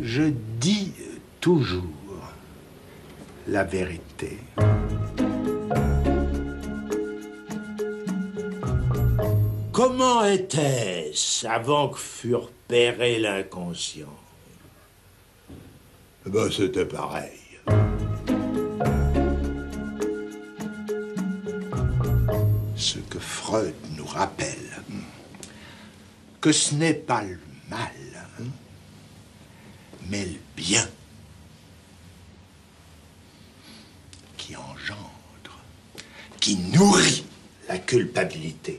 Je dis toujours la vérité. Comment était-ce avant que fût repéré l'inconscient? Ben, c'était pareil. Ce que Freud nous rappelle, que ce n'est pas le mal, mais le bien qui engendre, qui nourrit la culpabilité.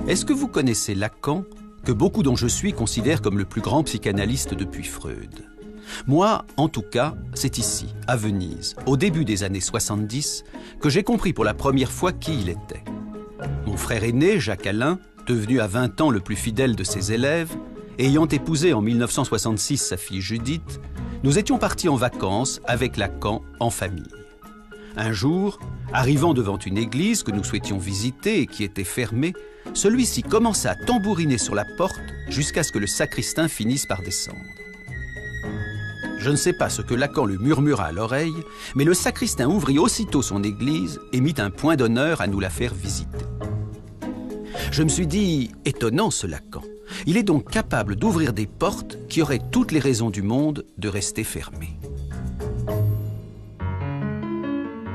Est-ce que vous connaissez Lacan, que beaucoup dont je suis considèrent comme le plus grand psychanalyste depuis Freud? Moi, en tout cas, c'est ici, à Venise, au début des années 70, que j'ai compris pour la première fois qui il était. Mon frère aîné, Jacques Alain, devenu à 20 ans le plus fidèle de ses élèves, ayant épousé en 1966 sa fille Judith, nous étions partis en vacances avec Lacan en famille. Un jour, arrivant devant une église que nous souhaitions visiter et qui était fermée, celui-ci commença à tambouriner sur la porte jusqu'à ce que le sacristain finisse par descendre. Je ne sais pas ce que Lacan lui murmura à l'oreille, mais le sacristain ouvrit aussitôt son église et mit un point d'honneur à nous la faire visiter. Je me suis dit, étonnant ce Lacan. Il est donc capable d'ouvrir des portes qui auraient toutes les raisons du monde de rester fermées.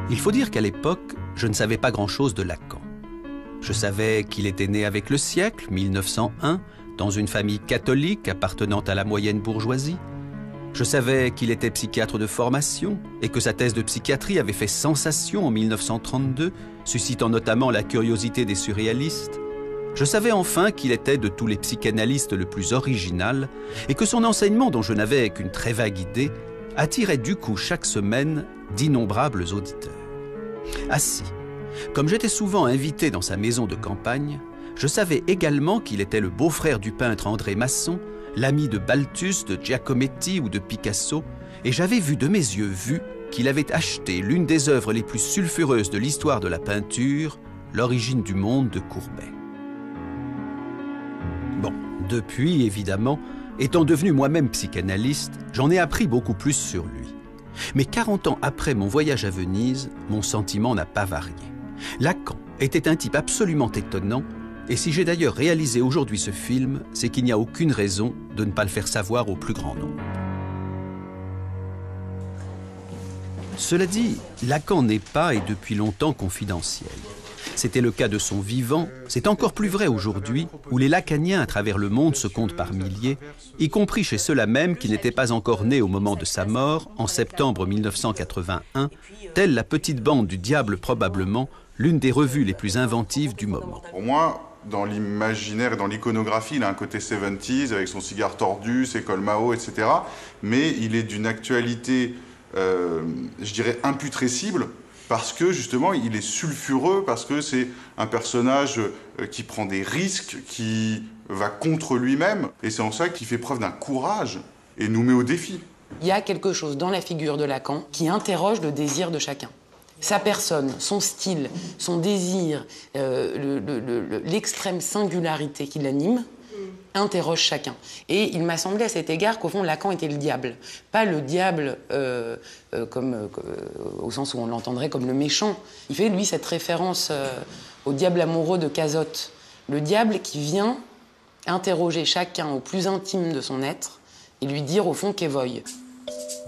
Il faut dire qu'à l'époque, je ne savais pas grand-chose de Lacan. Je savais qu'il était né avec le siècle, 1901, dans une famille catholique appartenant à la moyenne bourgeoisie. Je savais qu'il était psychiatre de formation et que sa thèse de psychiatrie avait fait sensation en 1932, suscitant notamment la curiosité des surréalistes. Je savais enfin qu'il était de tous les psychanalystes le plus original et que son enseignement, dont je n'avais qu'une très vague idée, attirait du coup chaque semaine d'innombrables auditeurs. Ainsi, comme j'étais souvent invité dans sa maison de campagne, je savais également qu'il était le beau-frère du peintre André Masson, l'ami de Balthus, de Giacometti ou de Picasso, et j'avais vu de mes yeux qu'il avait acheté l'une des œuvres les plus sulfureuses de l'histoire de la peinture, L'origine du monde de Courbet. Bon, depuis, évidemment, étant devenu moi-même psychanalyste, j'en ai appris beaucoup plus sur lui. Mais 40 ans après mon voyage à Venise, mon sentiment n'a pas varié. Lacan était un type absolument étonnant, et si j'ai d'ailleurs réalisé aujourd'hui ce film, c'est qu'il n'y a aucune raison de ne pas le faire savoir au plus grand nombre. Cela dit, Lacan n'est pas et depuis longtemps confidentiel. C'était le cas de son vivant, c'est encore plus vrai aujourd'hui, où les lacaniens à travers le monde se comptent par milliers, y compris chez ceux-là même qui n'étaient pas encore nés au moment de sa mort, en septembre 1981, telle la petite bande du diable probablement, l'une des revues les plus inventives du moment. Pour moi, dans l'imaginaire et dans l'iconographie, il a un côté 70s avec son cigare tordu, ses cols Mao, etc. Mais il est d'une actualité, je dirais, imputrescible, parce que justement, il est sulfureux, parce que c'est un personnage qui prend des risques, qui va contre lui-même. Et c'est en ça qu'il fait preuve d'un courage et nous met au défi. Il y a quelque chose dans la figure de Lacan qui interroge le désir de chacun. Sa personne, son style, son désir, l'extrême singularité qui l'anime, interroge chacun. Et il m'a semblé à cet égard qu'au fond, Lacan était le diable. Pas le diable au sens où on l'entendrait comme le méchant. Il fait, lui, cette référence au diable amoureux de Cazotte. Le diable qui vient interroger chacun au plus intime de son être et lui dire, au fond, qu'évoye.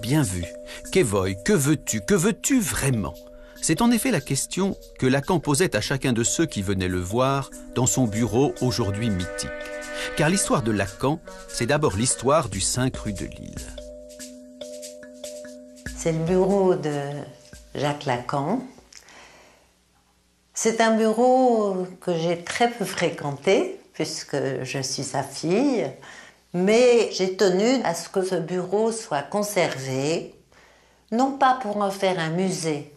Bien vu. Qu'évoye, que veux-tu vraiment? C'est en effet la question que Lacan posait à chacun de ceux qui venaient le voir dans son bureau aujourd'hui mythique. Car l'histoire de Lacan, c'est d'abord l'histoire du 5 rue de Lille. C'est le bureau de Jacques Lacan. C'est un bureau que j'ai très peu fréquenté, puisque je suis sa fille. Mais j'ai tenu à ce que ce bureau soit conservé, non pas pour en faire un musée,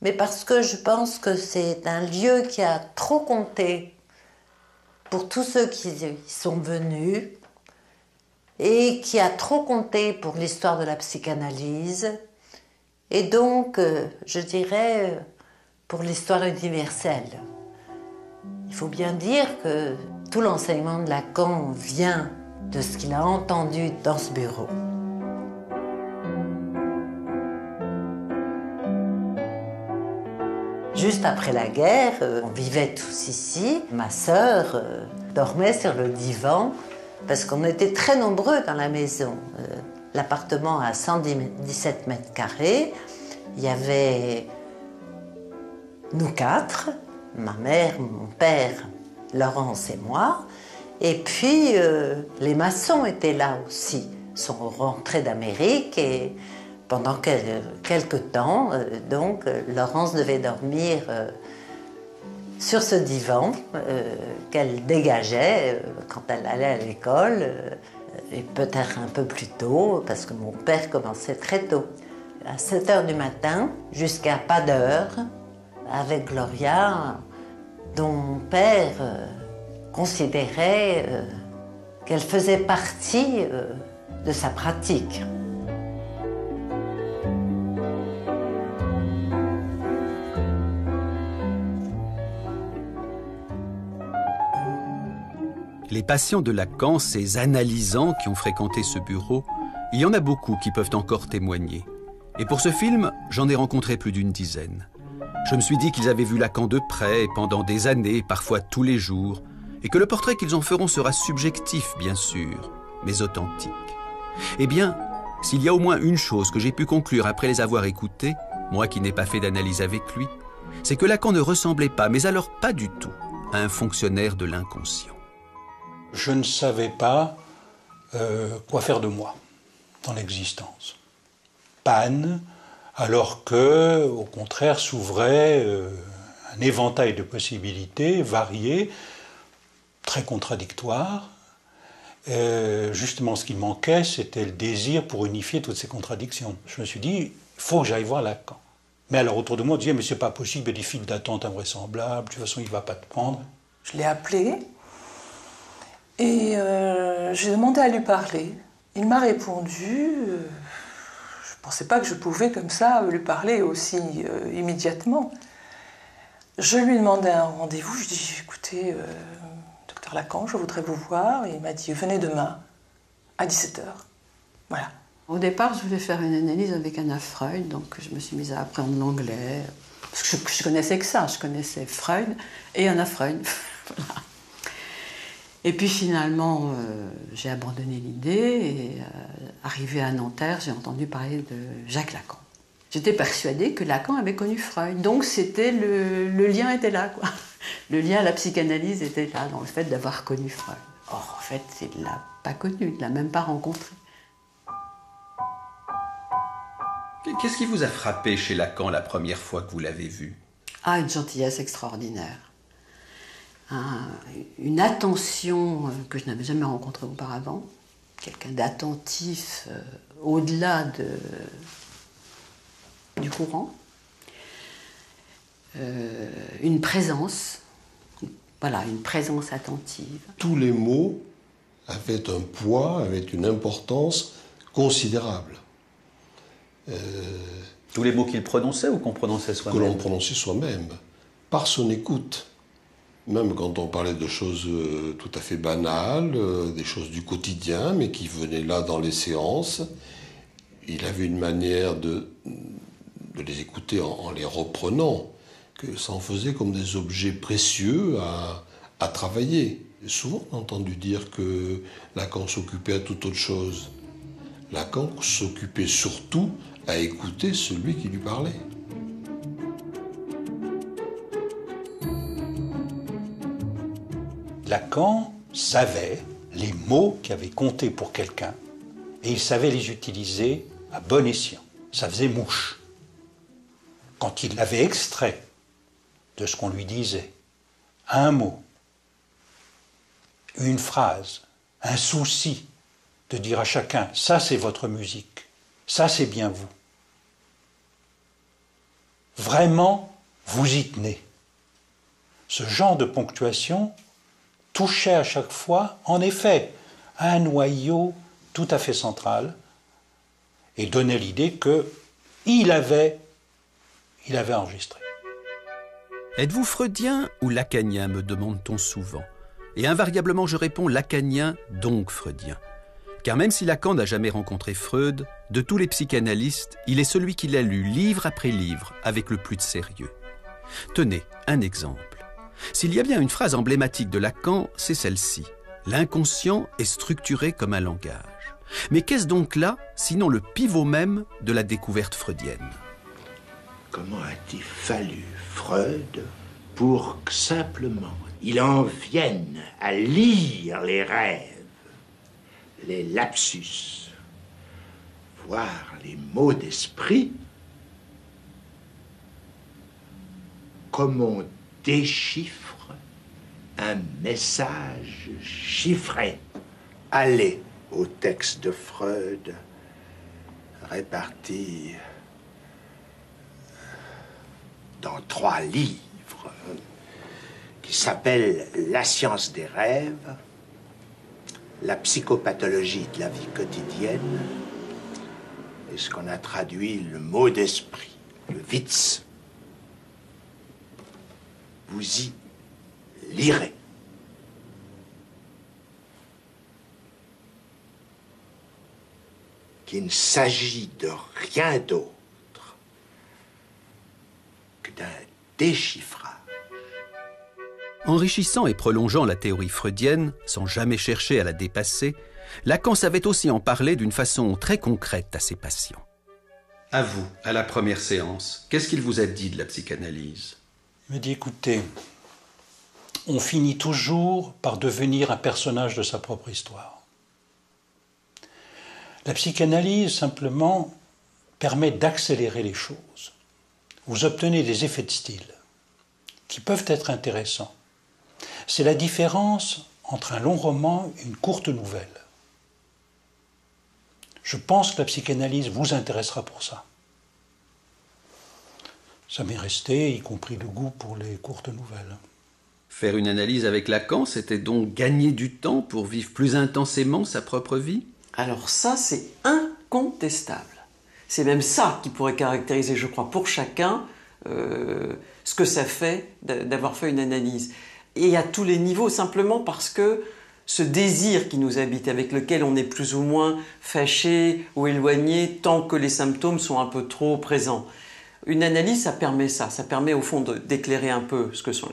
mais parce que je pense que c'est un lieu qui a trop compté pour tous ceux qui y sont venus, et qui a trop compté pour l'histoire de la psychanalyse, et donc, je dirais, pour l'histoire universelle. Il faut bien dire que tout l'enseignement de Lacan vient de ce qu'il a entendu dans ce bureau. Juste après la guerre, on vivait tous ici. Ma sœur dormait sur le divan parce qu'on était très nombreux dans la maison. L'appartement a 117 mètres carrés. Il y avait nous quatre, ma mère, mon père, Laurence et moi. Et puis, les maçons étaient là aussi. Ils sont rentrés d'Amérique et pendant quelque temps, Laurence devait dormir sur ce divan qu'elle dégageait quand elle allait à l'école, et peut-être un peu plus tôt, parce que mon père commençait très tôt. À 7 h du matin, jusqu'à pas d'heure, avec Gloria, dont mon père considérait qu'elle faisait partie de sa pratique. Les patients de Lacan, ces analysants qui ont fréquenté ce bureau, il y en a beaucoup qui peuvent encore témoigner. Et pour ce film, j'en ai rencontré plus d'une dizaine. Je me suis dit qu'ils avaient vu Lacan de près, pendant des années, parfois tous les jours, et que le portrait qu'ils en feront sera subjectif, bien sûr, mais authentique. Eh bien, s'il y a au moins une chose que j'ai pu conclure après les avoir écoutés, moi qui n'ai pas fait d'analyse avec lui, c'est que Lacan ne ressemblait pas, mais alors pas du tout, à un fonctionnaire de l'inconscient. Je ne savais pas quoi faire de moi dans l'existence. Panne, alors que, au contraire, s'ouvrait un éventail de possibilités variées, très contradictoires. Justement, ce qui manquait, c'était le désir pour unifier toutes ces contradictions. Je me suis dit, il faut que j'aille voir Lacan. Mais alors, autour de moi, on disait, mais c'est pas possible, il y a des files d'attente invraisemblables, de toute façon, il ne va pas te prendre. Je l'ai appelé. Et j'ai demandé à lui parler. Il m'a répondu. Je ne pensais pas que je pouvais comme ça lui parler aussi immédiatement. Je lui ai demandé un rendez-vous. Je lui ai dit, écoutez, docteur Lacan, je voudrais vous voir. Et il m'a dit, venez demain à 17 h. Voilà. Au départ, je voulais faire une analyse avec Anna Freud, donc je me suis mise à apprendre l'anglais. Parce que je connaissais que ça, je connaissais Freud et Anna Freud. Voilà. Et puis finalement, j'ai abandonné l'idée et arrivé à Nanterre, j'ai entendu parler de Jacques Lacan. J'étais persuadée que Lacan avait connu Freud, donc c'était le lien était là, quoi. Le lien à la psychanalyse était là, dans le fait d'avoir connu Freud. Or, en fait, il ne l'a pas connu, il ne l'a même pas rencontré. Qu'est-ce qui vous a frappé chez Lacan la première fois que vous l'avez vu? Ah, une gentillesse extraordinaire. Une attention que je n'avais jamais rencontrée auparavant, quelqu'un d'attentif au-delà du courant, une présence, voilà, une présence attentive. Tous les mots avaient un poids, avaient une importance considérable. Tous les mots qu'il prononçait ou qu'on prononçait soi-même? Que l'on prononçait soi-même, par son écoute. Même quand on parlait de choses tout à fait banales, des choses du quotidien, mais qui venaient là dans les séances, il avait une manière de les écouter en les reprenant, que ça en faisait comme des objets précieux à travailler. Et souvent, on a entendu dire que Lacan s'occupait à toute autre chose. Lacan s'occupait surtout à écouter celui qui lui parlait. Lacan savait les mots qui avaient compté pour quelqu'un et il savait les utiliser à bon escient. Ça faisait mouche. Quand il avait extrait de ce qu'on lui disait un mot, une phrase, un souci de dire à chacun « ça c'est votre musique, ça c'est bien vous ». Vraiment, vous y tenez. Ce genre de ponctuation touchait à chaque fois, en effet, un noyau tout à fait central et donnait l'idée qu'il avait enregistré. Êtes-vous freudien ou lacanien, me demande-t-on souvent. Et invariablement je réponds lacanien, donc freudien. Car même si Lacan n'a jamais rencontré Freud, de tous les psychanalystes, il est celui qui l'a lu livre après livre avec le plus de sérieux. Tenez, un exemple. S'il y a bien une phrase emblématique de Lacan, c'est celle-ci. L'inconscient est structuré comme un langage. Mais qu'est-ce donc là, sinon le pivot même de la découverte freudienne ? Comment a-t-il fallu Freud pour que simplement il en vienne à lire les rêves, les lapsus, voire les mots d'esprit, comme on déchiffre un message chiffré. Allez au texte de Freud, réparti dans 3 livres qui s'appellent La science des rêves, La psychopathologie de la vie quotidienne et ce qu'on a traduit le mot d'esprit, le Witz. Vous y lirez. Qu'il ne s'agit de rien d'autre d'un déchiffrage. Enrichissant et prolongeant la théorie freudienne, sans jamais chercher à la dépasser, Lacan savait aussi en parler d'une façon très concrète à ses patients. À vous, à la première séance, qu'est-ce qu'il vous a dit de la psychanalyse ? Il m'a dit, écoutez, on finit toujours par devenir un personnage de sa propre histoire. La psychanalyse, simplement, permet d'accélérer les choses. Vous obtenez des effets de style qui peuvent être intéressants. C'est la différence entre un long roman et une courte nouvelle. Je pense que la psychanalyse vous intéressera pour ça. Ça m'est resté, y compris le goût pour les courtes nouvelles. Faire une analyse avec Lacan, c'était donc gagner du temps pour vivre plus intensément sa propre vie ? Alors ça, c'est incontestable. C'est même ça qui pourrait caractériser, je crois, pour chacun, ce que ça fait d'avoir fait une analyse. Et à tous les niveaux, simplement parce que ce désir qui nous habite, avec lequel on est plus ou moins fâché ou éloigné, tant que les symptômes sont un peu trop présents. Une analyse, ça permet ça. Ça permet au fond d'éclairer un peu ce que sont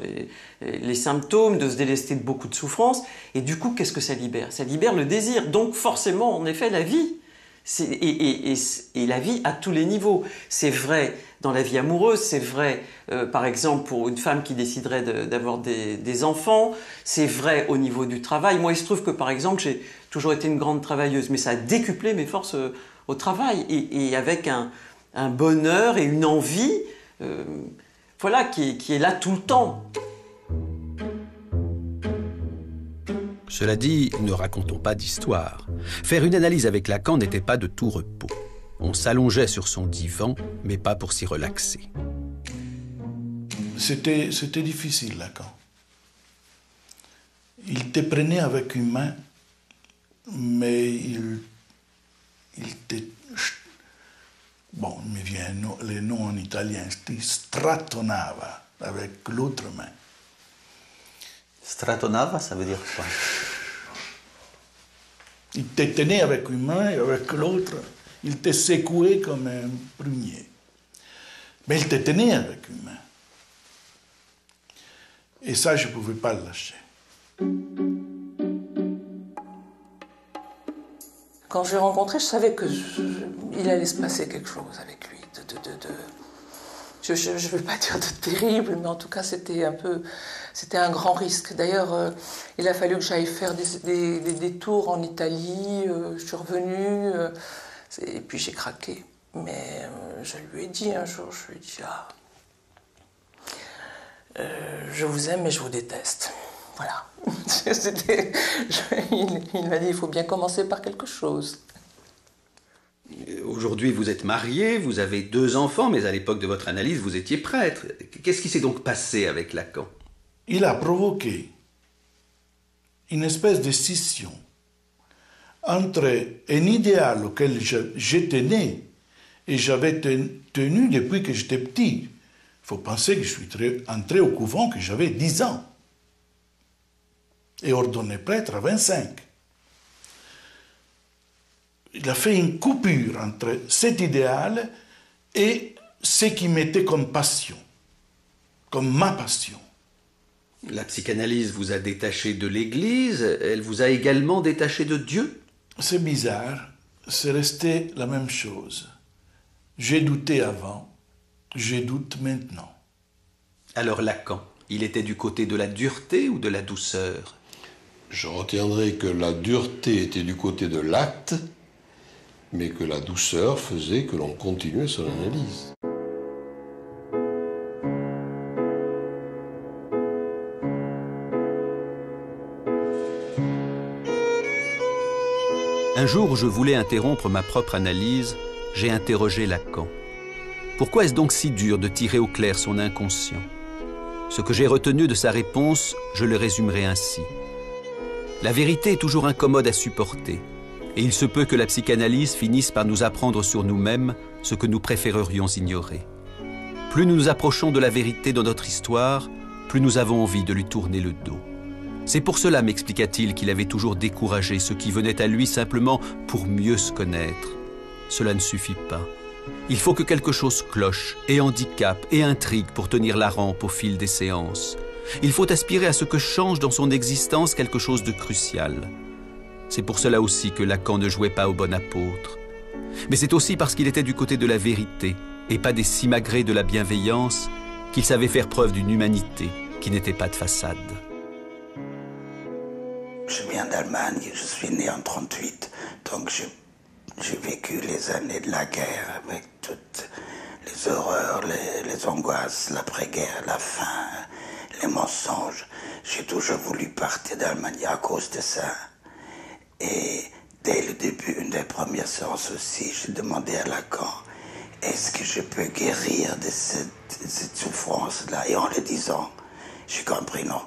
les symptômes, de se délester de beaucoup de souffrances. Et du coup, qu'est-ce que ça libère ? Ça libère le désir. Donc forcément, en effet, la vie. Et la vie à tous les niveaux. C'est vrai dans la vie amoureuse, c'est vrai par exemple pour une femme qui déciderait d'avoir des enfants, c'est vrai au niveau du travail. Moi, il se trouve que par exemple, j'ai toujours été une grande travailleuse, mais ça a décuplé mes forces au travail, et avec un bonheur et une envie voilà, qui est là tout le temps. Cela dit, ne racontons pas d'histoire. Faire une analyse avec Lacan n'était pas de tout repos. On s'allongeait sur son divan, mais pas pour s'y relaxer. C'était difficile, Lacan. Il te prenait avec une main, mais il te... Bon, il me vient le nom en italien, il strattonava avec l'autre main. Strattonava, ça veut dire quoi? Il te tenait avec une main et avec l'autre, il te secouait comme un prunier. Mais il te tenait avec une main. Et ça, je ne pouvais pas le lâcher. Quand je l'ai rencontré, je savais qu'il allait se passer quelque chose avec lui. Je ne veux pas dire de terrible, mais en tout cas, c'était un grand risque. D'ailleurs, il a fallu que j'aille faire des tours en Italie. Je suis revenue, et puis j'ai craqué. Mais je lui ai dit un jour, je lui ai dit, je vous aime, mais je vous déteste. Voilà. Il m'a dit, il faut bien commencer par quelque chose. Aujourd'hui, vous êtes marié, vous avez 2 enfants, mais à l'époque de votre analyse, vous étiez prêtre. Qu'est-ce qui s'est donc passé avec Lacan? Il a provoqué une espèce de scission entre un idéal auquel j'étais né et j'avais tenu depuis que j'étais petit. Il faut penser que je suis entré au couvent que j'avais 10 ans et ordonné prêtre à 25. Il a fait une coupure entre cet idéal et ce qui m'était comme passion, comme ma passion. La psychanalyse vous a détaché de l'Église, elle vous a également détaché de Dieu? C'est bizarre, c'est resté la même chose. J'ai douté avant, je doute maintenant. Alors Lacan, il était du côté de la dureté ou de la douceur? Je retiendrai que la dureté était du côté de l'acte, mais que la douceur faisait que l'on continuait son analyse. Un jour où je voulais interrompre ma propre analyse, j'ai interrogé Lacan. Pourquoi est-ce donc si dur de tirer au clair son inconscient? Ce que j'ai retenu de sa réponse, je le résumerai ainsi. La vérité est toujours incommode à supporter, et il se peut que la psychanalyse finisse par nous apprendre sur nous-mêmes ce que nous préférerions ignorer. Plus nous nous approchons de la vérité dans notre histoire, plus nous avons envie de lui tourner le dos. C'est pour cela, m'expliqua-t-il, qu'il avait toujours découragé ceux qui venaient à lui simplement pour mieux se connaître. Cela ne suffit pas. Il faut que quelque chose cloche, et handicape, et intrigue pour tenir la rampe au fil des séances. Il faut aspirer à ce que change dans son existence quelque chose de crucial. C'est pour cela aussi que Lacan ne jouait pas au bon apôtre. Mais c'est aussi parce qu'il était du côté de la vérité, et pas des simagrées de la bienveillance, qu'il savait faire preuve d'une humanité qui n'était pas de façade. Je viens d'Allemagne, je suis né en 1938, donc j'ai vécu les années de la guerre avec toutes les horreurs, les angoisses, l'après-guerre, la faim, les mensonges. J'ai toujours voulu partir d'Allemagne à cause de ça. Et dès le début, une des premières séances aussi, j'ai demandé à Lacan, est-ce que je peux guérir de cette souffrance-là? Et en le disant, j'ai compris non,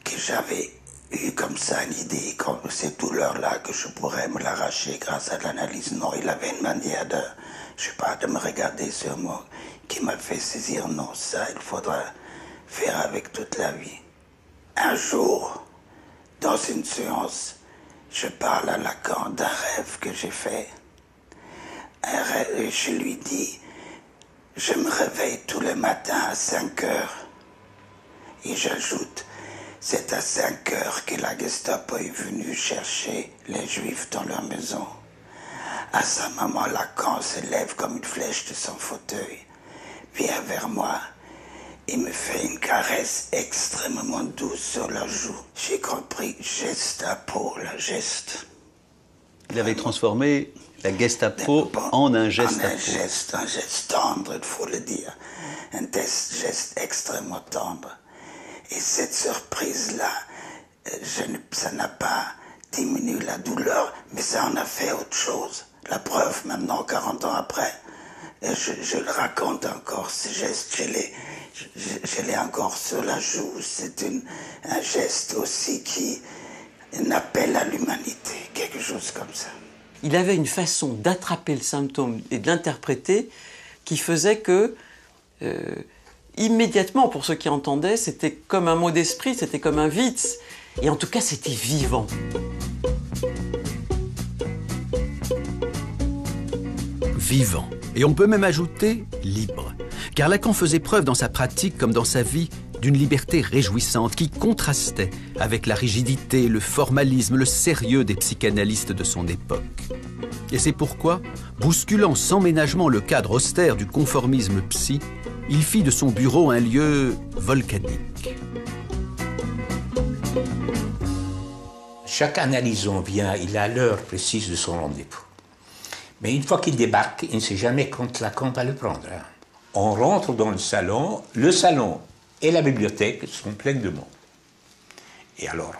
que j'avais eu comme ça une idée, comme cette douleur-là, que je pourrais me l'arracher grâce à l'analyse. Non, il avait une manière de, je sais pas, de me regarder sur moi, qui m'a fait saisir, non, ça, il faudra faire avec toute la vie. Un jour, dans une séance, je parle à Lacan d'un rêve que j'ai fait. Un rêve, et je lui dis, je me réveille tous les matins à 5 heures. Et j'ajoute, c'est à 5 heures que la Gestapo est venue chercher les Juifs dans leur maison. À ce moment, Lacan se lève comme une flèche de son fauteuil, vient vers moi et me fait une caresse extrêmement douce sur la joue. J'ai compris, Gestapo, le geste. Il avait transformé la Gestapo en un geste. Un geste tendre, il faut le dire. Un geste extrêmement tendre. Et cette surprise-là, ça n'a pas diminué la douleur, mais ça en a fait autre chose. La preuve, maintenant, 40 ans après, je le raconte encore, ce geste, je l'ai encore sur la joue. C'est un geste aussi qui un appel à l'humanité, quelque chose comme ça. Il avait une façon d'attraper le symptôme et de l'interpréter qui faisait que, immédiatement, pour ceux qui entendaient, c'était comme un mot d'esprit, c'était comme un Witz. Et en tout cas, c'était vivant. Vivant. Et on peut même ajouter libre. Car Lacan faisait preuve dans sa pratique comme dans sa vie d'une liberté réjouissante qui contrastait avec la rigidité, le formalisme, le sérieux des psychanalystes de son époque. Et c'est pourquoi, bousculant sans ménagement le cadre austère du conformisme psy, il fit de son bureau un lieu volcanique. Chaque analysant vient, il a l'heure précise de son rendez-vous. Mais une fois qu'il débarque, il ne sait jamais quand Lacan va le prendre. On rentre dans le salon et la bibliothèque sont pleines de monde. Et alors,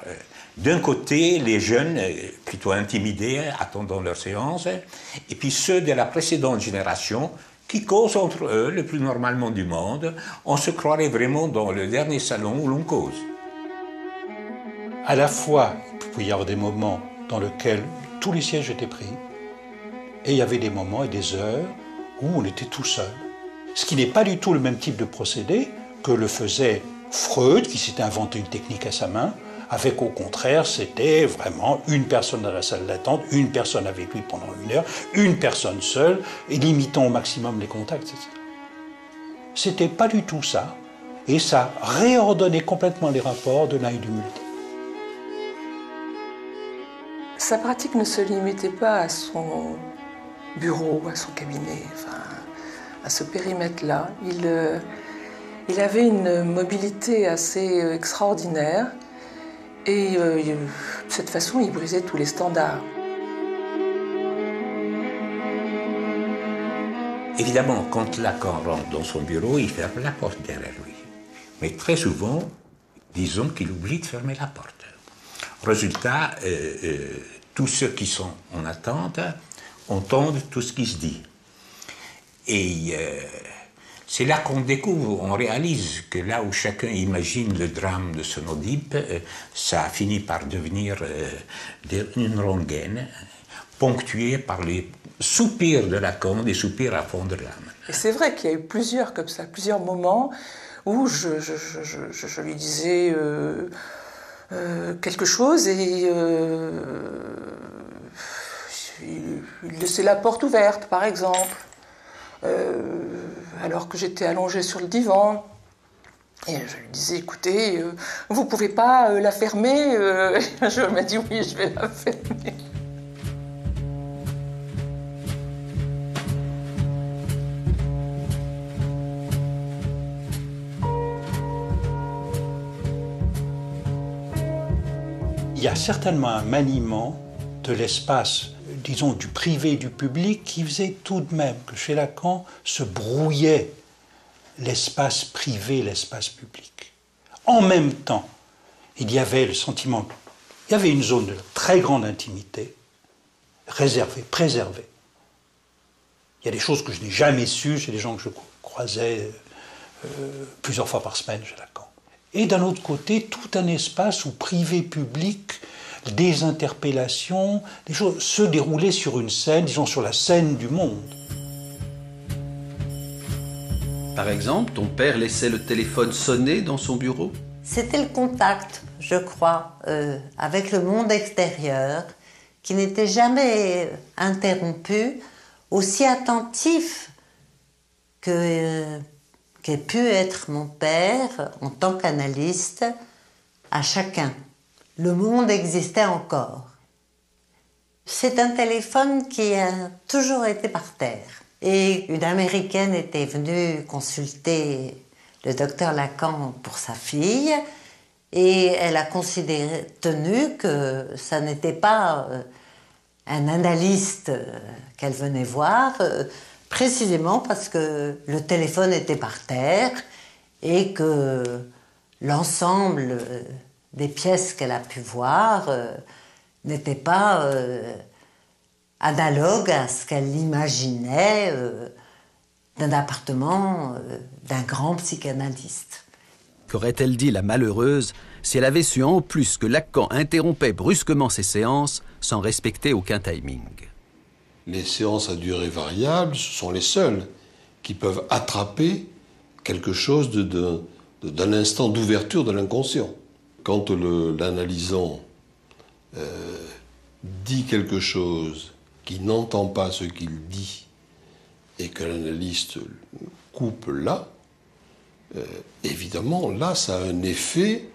d'un côté, les jeunes, plutôt intimidés, attendant leur séance, et puis ceux de la précédente génération, qui causent entre eux le plus normalement du monde. On se croirait vraiment dans le dernier salon où l'on cause. À la fois, il peut y avoir des moments dans lesquels tous les sièges étaient pris. Et il y avait des moments et des heures où on était tout seul. Ce qui n'est pas du tout le même type de procédé que le faisait Freud, qui s'était inventé une technique à sa main, avec au contraire, c'était vraiment une personne dans la salle d'attente, une personne avec lui pendant 1 heure, une personne seule, et limitant au maximum les contacts, etc. C'était pas du tout ça, et ça réordonnait complètement les rapports de l'un et du multiple. Sa pratique ne se limitait pas à son bureau, à son cabinet, enfin, à ce périmètre-là. Il avait une mobilité assez extraordinaire et de cette façon, il brisait tous les standards. Évidemment, quand Lacan rentre dans son bureau, il ferme la porte derrière lui. Mais très souvent, disons qu'il oublie de fermer la porte. Résultat, tous ceux qui sont en attente entendent tout ce qui se dit. Et c'est là qu'on découvre, on réalise que là où chacun imagine le drame de son Oedipe, ça finit par devenir une rengaine, ponctuée par les soupirs de Lacan, des soupirs à fond de l'âme. Et c'est vrai qu'il y a eu plusieurs comme ça, plusieurs moments où je lui disais quelque chose et il laissait la porte ouverte, par exemple. Alors que j'étais allongée sur le divan. Et je lui disais, écoutez, vous pouvez pas la fermer Je m'a dit, oui, je vais la fermer. Il y a certainement un maniement de l'espace, disons, du privé et du public, qui faisait tout de même que chez Lacan se brouillait l'espace privé, l'espace public. En même temps, il y avait le sentiment, il y avait une zone de très grande intimité, réservée, préservée. Il y a des choses que je n'ai jamais sues chez les gens que je croisais plusieurs fois par semaine chez Lacan. Et d'un autre côté, tout un espace où privé-public, des interpellations, des choses se déroulaient sur une scène, disons sur la scène du monde. Par exemple, ton père laissait le téléphone sonner dans son bureau? C'était le contact, je crois, avec le monde extérieur, qui n'était jamais interrompu, aussi attentif qu'ait pu être mon père en tant qu'analyste à chacun. Le monde existait encore. C'est un téléphone qui a toujours été par terre. Et une Américaine était venue consulter le docteur Lacan pour sa fille et elle a tenu que ça n'était pas un analyste qu'elle venait voir, précisément parce que le téléphone était par terre et que l'ensemble des pièces qu'elle a pu voir n'était pas analogue à ce qu'elle imaginait d'un appartement d'un grand psychanalyste. Qu'aurait-elle dit la malheureuse si elle avait su en plus que Lacan interrompait brusquement ses séances sans respecter aucun timing? Les séances à durée variable, ce sont les seules qui peuvent attraper quelque chose d'un instant d'ouverture de l'inconscient. Quand l'analysant dit quelque chose qui n'entend pas ce qu'il dit et que l'analyste coupe là, évidemment, là, ça a un effet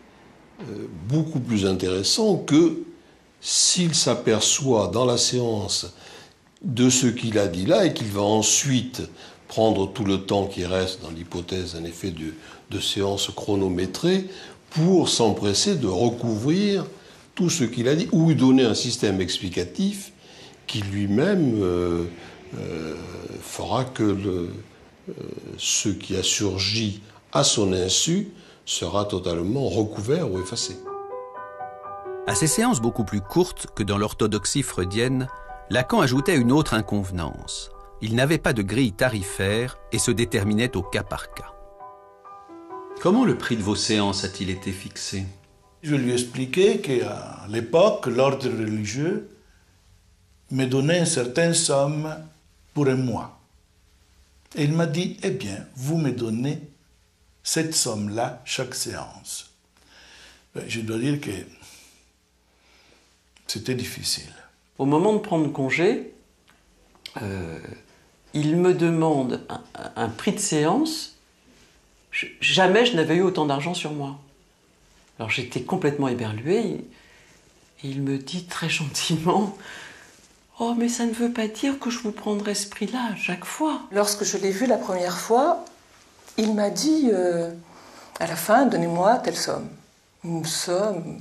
beaucoup plus intéressant que s'il s'aperçoit dans la séance de ce qu'il a dit là et qu'il va ensuite prendre tout le temps qui reste dans l'hypothèse d'un effet de séance chronométrée pour s'empresser de recouvrir tout ce qu'il a dit ou donner un système explicatif qui lui-même fera que ce qui a surgi à son insu sera totalement recouvert ou effacé. À ces séances beaucoup plus courtes que dans l'orthodoxie freudienne, Lacan ajoutait une autre inconvenance. Il n'avait pas de grille tarifaire et se déterminait au cas par cas. Comment le prix de vos séances a-t-il été fixé? Je lui ai expliqué qu'à l'époque, l'ordre religieux me donner une certaine somme pour un mois. Et il m'a dit, eh bien, vous me donnez cette somme-là chaque séance. Je dois dire que c'était difficile. Au moment de prendre congé, il me demande un prix de séance. Jamais je n'avais eu autant d'argent sur moi. Alors j'étais complètement éberluée. Et il me dit très gentiment, « Oh, mais ça ne veut pas dire que je vous prendrai ce prix-là à chaque fois. » Lorsque je l'ai vu la première fois, il m'a dit, à la fin, donnez-moi telle somme. Une somme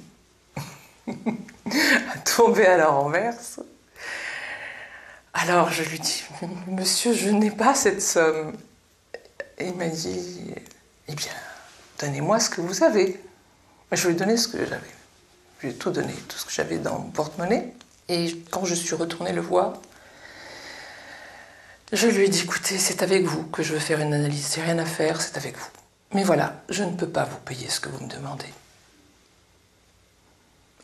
à tomber à la renverse. Alors je lui dis, monsieur, je n'ai pas cette somme. Et il m'a dit, eh bien, donnez-moi ce que vous avez. Je lui ai donné ce que j'avais. Je lui ai tout donné, tout ce que j'avais dans mon porte-monnaie. Et quand je suis retournée le voir, je lui ai dit, écoutez, c'est avec vous que je veux faire une analyse. C'est rien à faire, c'est avec vous. Mais voilà, je ne peux pas vous payer ce que vous me demandez.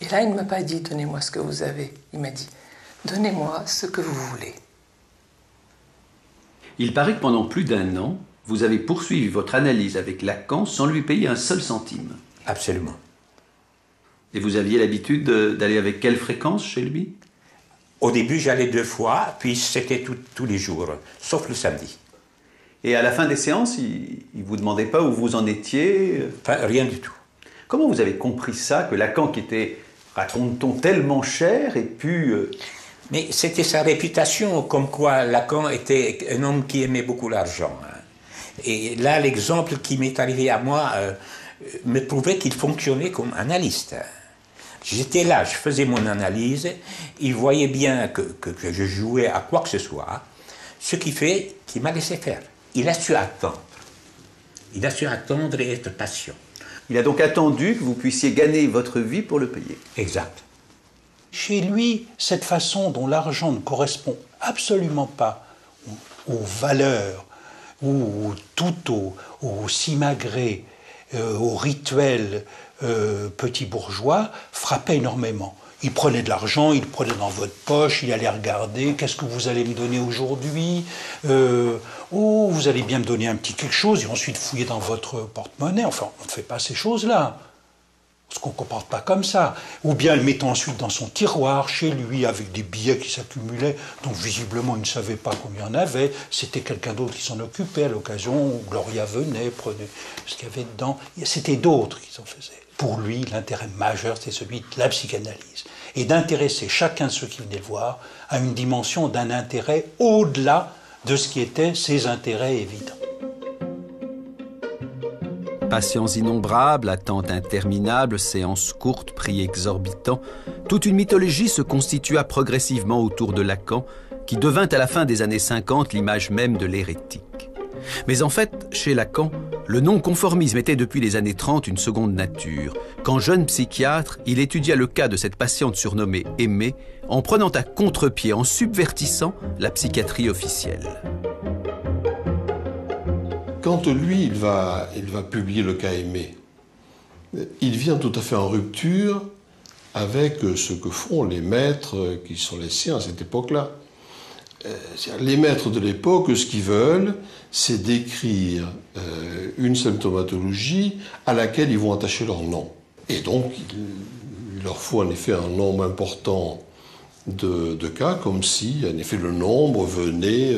Et là, il ne m'a pas dit, donnez-moi ce que vous avez. Il m'a dit, donnez-moi ce que vous voulez. Il paraît que pendant plus d'1 an, vous avez poursuivi votre analyse avec Lacan sans lui payer un seul centime. Absolument. Et vous aviez l'habitude d'aller avec quelle fréquence chez lui? Au début, j'allais 2 fois, puis c'était tous les jours, sauf le samedi. Et à la fin des séances, il ne vous demandait pas où vous en étiez? Enfin, rien du tout. Comment vous avez compris ça, que Lacan, qui était, raconte-t-on, tellement cher, ait pu... Mais c'était sa réputation, comme quoi Lacan était un homme qui aimait beaucoup l'argent. Et là, l'exemple qui m'est arrivé à moi me prouvait qu'il fonctionnait comme analyste. J'étais là, je faisais mon analyse, il voyait bien que je jouais à quoi que ce soit, ce qui fait qu'il m'a laissé faire. Il a su attendre. Il a su attendre et être patient. Il a donc attendu que vous puissiez gagner votre vie pour le payer. Exact. Chez lui, cette façon dont l'argent ne correspond absolument pas aux valeurs ou tout au simagré, au rituel petit bourgeois, frappait énormément. Il prenait de l'argent, il le prenait dans votre poche, il allait regarder, qu'est-ce que vous allez me donner aujourd'hui? Oh, vous allez bien me donner un petit quelque chose, et ensuite fouiller dans votre porte-monnaie. Enfin, on ne fait pas ces choses-là. Parce qu'on ne comporte pas comme ça. Ou bien le mettant ensuite dans son tiroir, chez lui, avec des billets qui s'accumulaient, donc visiblement il ne savait pas combien il y en avait. C'était quelqu'un d'autre qui s'en occupait à l'occasion où Gloria venait, prenait ce qu'il y avait dedans. C'était d'autres qui s'en faisaient. Pour lui, l'intérêt majeur, c'est celui de la psychanalyse. Et d'intéresser chacun de ceux qui venaient le voir à une dimension d'un intérêt au-delà de ce qui étaient ses intérêts évidents. Patients innombrables, attentes interminables, séances courtes, prix exorbitants, toute une mythologie se constitua progressivement autour de Lacan, qui devint à la fin des années 50 l'image même de l'hérétique. Mais en fait, chez Lacan, le non-conformisme était depuis les années 30 une seconde nature. Quand jeune psychiatre, il étudia le cas de cette patiente surnommée Aimée, en prenant à contre-pied, en subvertissant la psychiatrie officielle. Quand lui, il va publier le cas Aimé, il vient tout à fait en rupture avec ce que font les maîtres qui sont les siens à cette époque-là. Les maîtres de l'époque, ce qu'ils veulent, c'est décrire une symptomatologie à laquelle ils vont attacher leur nom. Et donc, il leur faut en effet un nombre important de cas, comme si, en effet, le nombre venait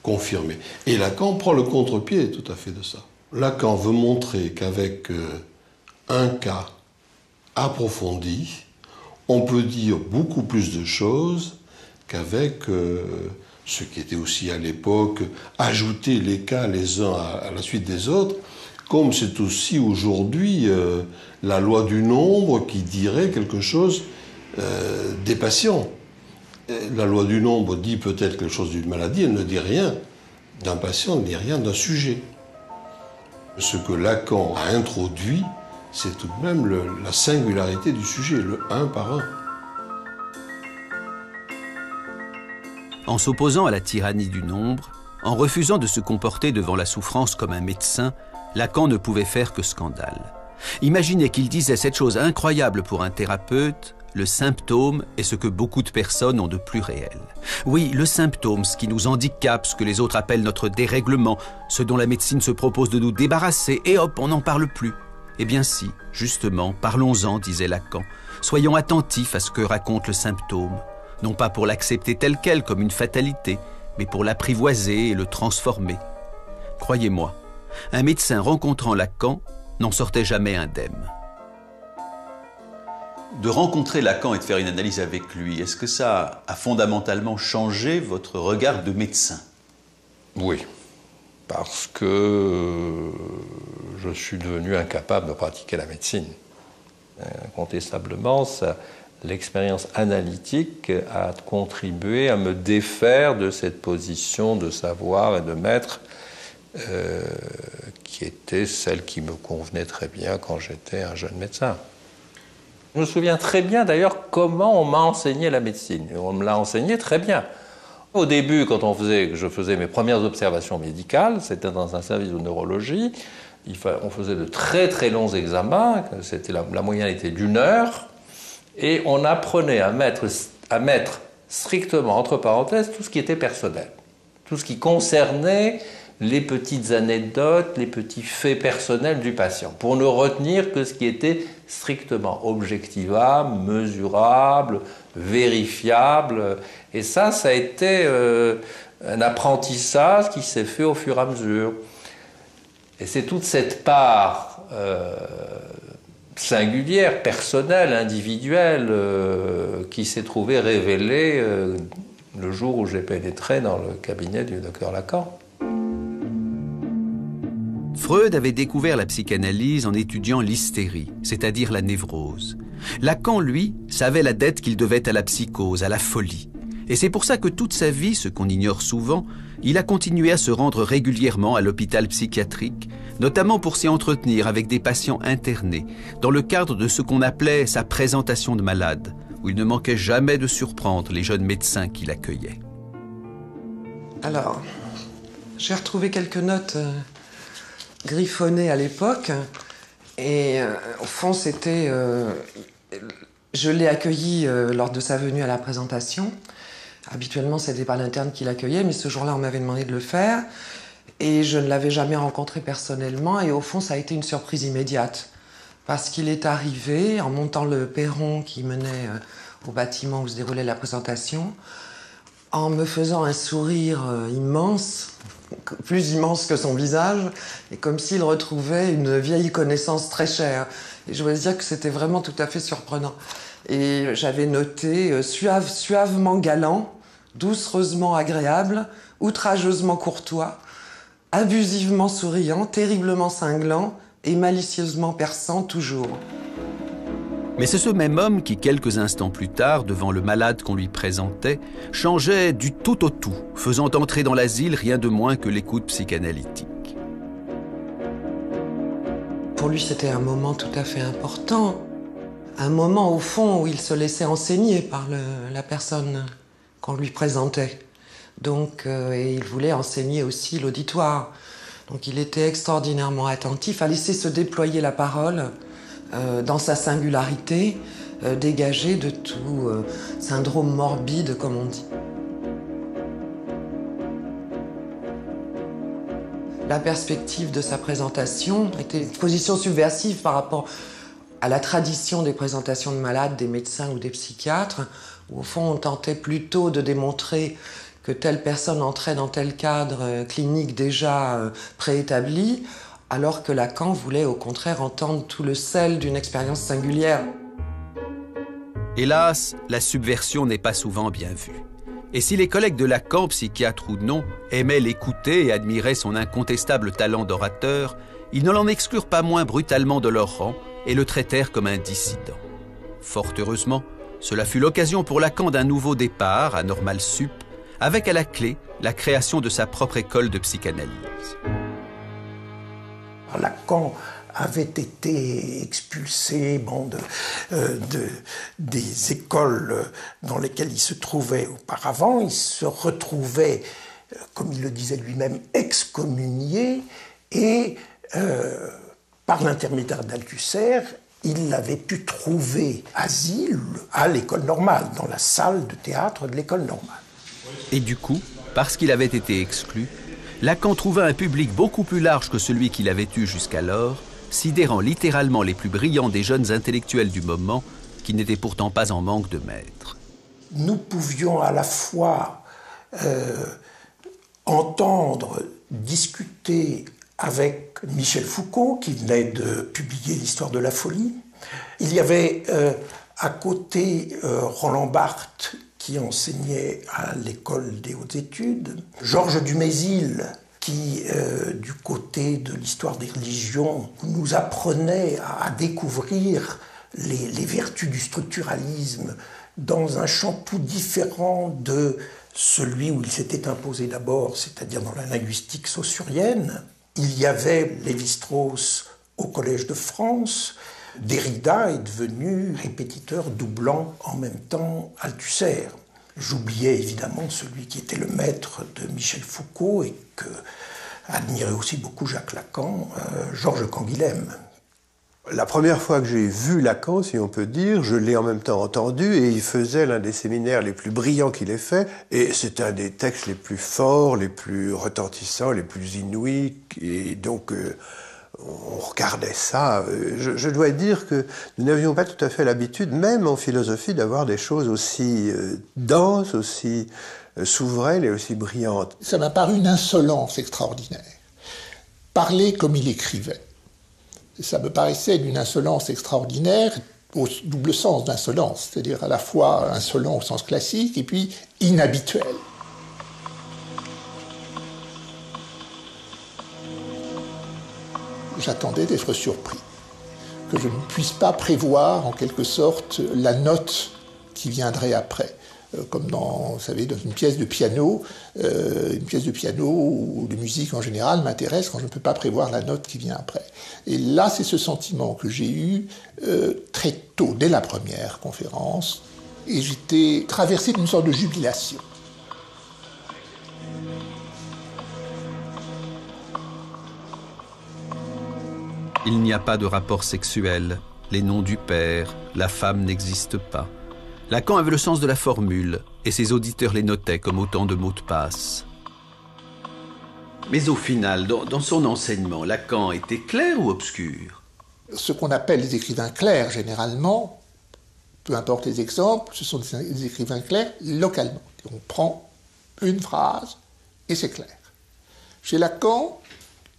confirmer. Et Lacan prend le contre-pied tout à fait de ça. Lacan veut montrer qu'avec un cas approfondi, on peut dire beaucoup plus de choses qu'avec ce qui était aussi à l'époque ajouter les cas les uns à la suite des autres, comme c'est aussi aujourd'hui la loi du nombre qui dirait quelque chose des patients. La loi du nombre dit peut-être quelque chose d'une maladie, elle ne dit rien d'un patient, elle ne dit rien d'un sujet. Ce que Lacan a introduit, c'est tout de même la singularité du sujet, le un par un. En s'opposant à la tyrannie du nombre, en refusant de se comporter devant la souffrance comme un médecin, Lacan ne pouvait faire que scandale. Imaginez qu'il disait cette chose incroyable pour un thérapeute: le symptôme est ce que beaucoup de personnes ont de plus réel. Oui, le symptôme, ce qui nous handicape, ce que les autres appellent notre dérèglement, ce dont la médecine se propose de nous débarrasser, et hop, on n'en parle plus. Eh bien si, justement, parlons-en, disait Lacan. Soyons attentifs à ce que raconte le symptôme, non pas pour l'accepter tel quel comme une fatalité, mais pour l'apprivoiser et le transformer. Croyez-moi, un médecin rencontrant Lacan n'en sortait jamais indemne. De rencontrer Lacan et de faire une analyse avec lui, est-ce que ça a fondamentalement changé votre regard de médecin? Oui, parce que je suis devenu incapable de pratiquer la médecine. Incontestablement, l'expérience analytique a contribué à me défaire de cette position de savoir et de maître qui était celle qui me convenait très bien quand j'étais un jeune médecin. Je me souviens très bien d'ailleurs comment on m'a enseigné la médecine. On me l'a enseigné très bien. Au début, quand je faisais mes premières observations médicales, c'était dans un service de neurologie, on faisait de très très longs examens, la moyenne était d'1 heure, et on apprenait à mettre strictement entre parenthèses tout ce qui était personnel, tout ce qui concernait les petites anecdotes, les petits faits personnels du patient, pour ne retenir que ce qui était strictement objectivable, mesurable, vérifiable. Et ça a été un apprentissage qui s'est fait au fur et à mesure. Et c'est toute cette part singulière, personnelle, individuelle, qui s'est trouvée révélée le jour où j'ai pénétré dans le cabinet du docteur Lacan. Freud avait découvert la psychanalyse en étudiant l'hystérie, c'est-à-dire la névrose. Lacan, lui, savait la dette qu'il devait à la psychose, à la folie. Et c'est pour ça que toute sa vie, ce qu'on ignore souvent, il a continué à se rendre régulièrement à l'hôpital psychiatrique, notamment pour s'y entretenir avec des patients internés, dans le cadre de ce qu'on appelait sa présentation de malade, où il ne manquait jamais de surprendre les jeunes médecins qui l'accueillaient. Alors, j'ai retrouvé quelques notes griffonnées à l'époque, et au fond, c'était... je l'ai accueilli lors de sa venue à la présentation. Habituellement, c'était pas l'interne qui l'accueillait, mais ce jour-là, on m'avait demandé de le faire. Et je ne l'avais jamais rencontré personnellement. Et au fond, ça a été une surprise immédiate. Parce qu'il est arrivé, en montant le perron qui menait au bâtiment où se déroulait la présentation, en me faisant un sourire immense, plus immense que son visage, et comme s'il retrouvait une vieille connaissance très chère. Et je dois dire que c'était vraiment tout à fait surprenant. Et j'avais noté suavement galant, doucereusement agréable, outrageusement courtois, abusivement souriant, terriblement cinglant et malicieusement perçant toujours. Mais c'est ce même homme qui, quelques instants plus tard, devant le malade qu'on lui présentait, changeait du tout au tout, faisant entrer dans l'asile rien de moins que l'écoute psychanalytique. Pour lui, c'était un moment tout à fait important. Un moment, au fond, où il se laissait enseigner par la personne qu'on lui présentait. Donc, et il voulait enseigner aussi l'auditoire. Donc il était extraordinairement attentif à laisser se déployer la parole dans sa singularité, dégagée de tout syndrome morbide, comme on dit. La perspective de sa présentation était une position subversive par rapport à la tradition des présentations de malades, des médecins ou des psychiatres, où au fond on tentait plutôt de démontrer que telle personne entrait dans tel cadre clinique déjà préétabli, alors que Lacan voulait au contraire entendre tout le sel d'une expérience singulière. Hélas, la subversion n'est pas souvent bien vue. Et si les collègues de Lacan, psychiatres ou non, aimaient l'écouter et admiraient son incontestable talent d'orateur, ils ne l'en exclurent pas moins brutalement de leur rang et le traitèrent comme un dissident. Fort heureusement, cela fut l'occasion pour Lacan d'un nouveau départ à Normal Sup, avec à la clé la création de sa propre école de psychanalyse. Lacan avait été expulsé des écoles dans lesquelles il se trouvait auparavant. Il se retrouvait, comme il le disait lui-même, excommunié et par l'intermédiaire d'Althusser, il avait pu trouver asile à l'école normale, dans la salle de théâtre de l'école normale. Et du coup, parce qu'il avait été exclu, Lacan trouva un public beaucoup plus large que celui qu'il avait eu jusqu'alors, sidérant littéralement les plus brillants des jeunes intellectuels du moment, qui n'étaient pourtant pas en manque de maîtres. Nous pouvions à la fois entendre, discuter avec Michel Foucault, qui venait de publier l'Histoire de la folie. Il y avait à côté Roland Barthes, qui enseignait à l'école des hautes études, Georges Dumézil, qui, du côté de l'histoire des religions, nous apprenait à découvrir les vertus du structuralisme dans un champ tout différent de celui où il s'était imposé d'abord, c'est-à-dire dans la linguistique saussurienne. Il y avait Lévi-Strauss au Collège de France. Derrida est devenu répétiteur doublant en même temps Althusser. J'oubliais évidemment celui qui était le maître de Michel Foucault et que admirait aussi beaucoup Jacques Lacan, Georges Canguilhem. La première fois que j'ai vu Lacan, si on peut dire, je l'ai en même temps entendu et il faisait l'un des séminaires les plus brillants qu'il ait fait et c'est un des textes les plus forts, les plus retentissants, les plus inouïs et donc on regardait ça. Je dois dire que nous n'avions pas tout à fait l'habitude, même en philosophie, d'avoir des choses aussi denses, aussi souveraines et aussi brillantes. Ça m'a paru une insolence extraordinaire. Parler comme il écrivait. Ça me paraissait d'une insolence extraordinaire, au double sens d'insolence, c'est-à-dire à la fois insolent au sens classique et puis inhabituel. J'attendais d'être surpris, que je ne puisse pas prévoir en quelque sorte la note qui viendrait après. Comme dans, vous savez, dans une pièce de piano ou de musique en général m'intéresse quand je ne peux pas prévoir la note qui vient après. Et là, c'est ce sentiment que j'ai eu très tôt, dès la première conférence, et j'étais traversé d'une sorte de jubilation. Il n'y a pas de rapport sexuel, les noms du père, la femme n'existent pas. Lacan avait le sens de la formule, et ses auditeurs les notaient comme autant de mots de passe. Mais au final, dans son enseignement, Lacan était clair ou obscur? Ce qu'on appelle les écrivains clairs, généralement, peu importe les exemples, ce sont des écrivains clairs localement. On prend une phrase et c'est clair. Chez Lacan,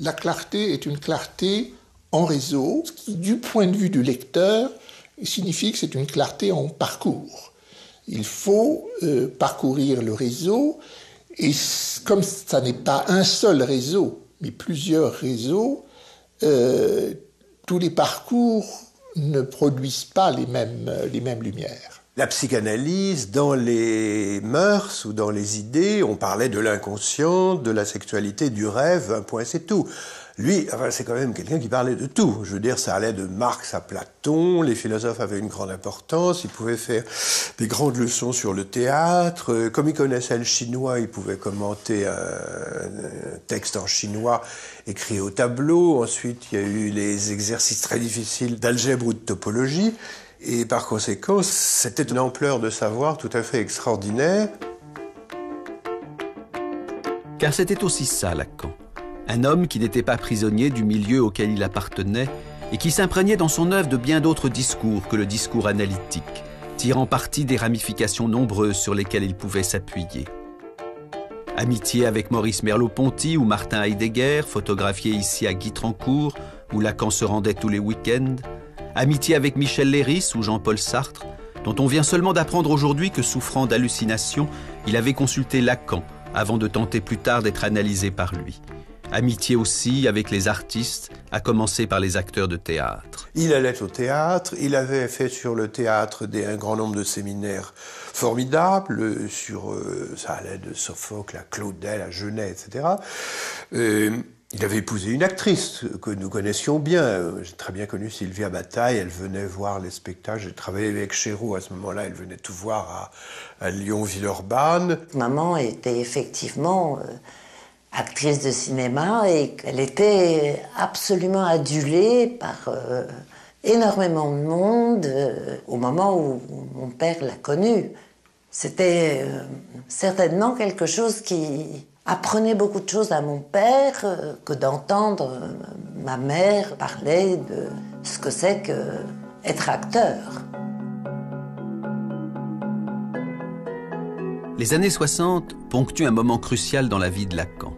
la clarté est une clarté en réseau, ce qui, du point de vue du lecteur, signifie que c'est une clarté en parcours. Il faut parcourir le réseau, et comme ça n'est pas un seul réseau, mais plusieurs réseaux, tous les parcours ne produisent pas les mêmes lumières. La psychanalyse, dans les mœurs ou dans les idées, on parlait de l'inconscient, de la sexualité, du rêve, un point c'est tout. Lui, enfin, c'est quand même quelqu'un qui parlait de tout. Je veux dire, ça allait de Marx à Platon, les philosophes avaient une grande importance, il pouvait faire des grandes leçons sur le théâtre. Comme il connaissait le chinois, il pouvait commenter un texte en chinois écrit au tableau. Ensuite, il y a eu les exercices très difficiles d'algèbre ou de topologie. Et par conséquent, c'était une ampleur de savoir tout à fait extraordinaire. Car c'était aussi ça, Lacan. Un homme qui n'était pas prisonnier du milieu auquel il appartenait et qui s'imprégnait dans son œuvre de bien d'autres discours que le discours analytique, tirant parti des ramifications nombreuses sur lesquelles il pouvait s'appuyer. Amitié avec Maurice Merleau-Ponty ou Martin Heidegger, photographié ici à Guitrancourt, où Lacan se rendait tous les week-ends. Amitié avec Michel Leiris ou Jean-Paul Sartre, dont on vient seulement d'apprendre aujourd'hui que, souffrant d'hallucinations, il avait consulté Lacan avant de tenter plus tard d'être analysé par lui. Amitié aussi avec les artistes, à commencer par les acteurs de théâtre. Il allait au théâtre, il avait fait sur le théâtre un grand nombre de séminaires formidables, ça allait de Sophocle à Claudel, à Genet, etc. Il avait épousé une actrice que nous connaissions bien. J'ai très bien connu Sylvia Bataille, elle venait voir les spectacles. J'ai travaillé avec Chéreau à ce moment-là, elle venait tout voir à Lyon-Villeurbanne. Maman était effectivement actrice de cinéma et qu'elle était absolument adulée par énormément de monde au moment où mon père l'a connue. C'était certainement quelque chose qui apprenait beaucoup de choses à mon père que d'entendre ma mère parler de ce que c'est qu'être acteur. Les années 60 ponctuent un moment crucial dans la vie de Lacan.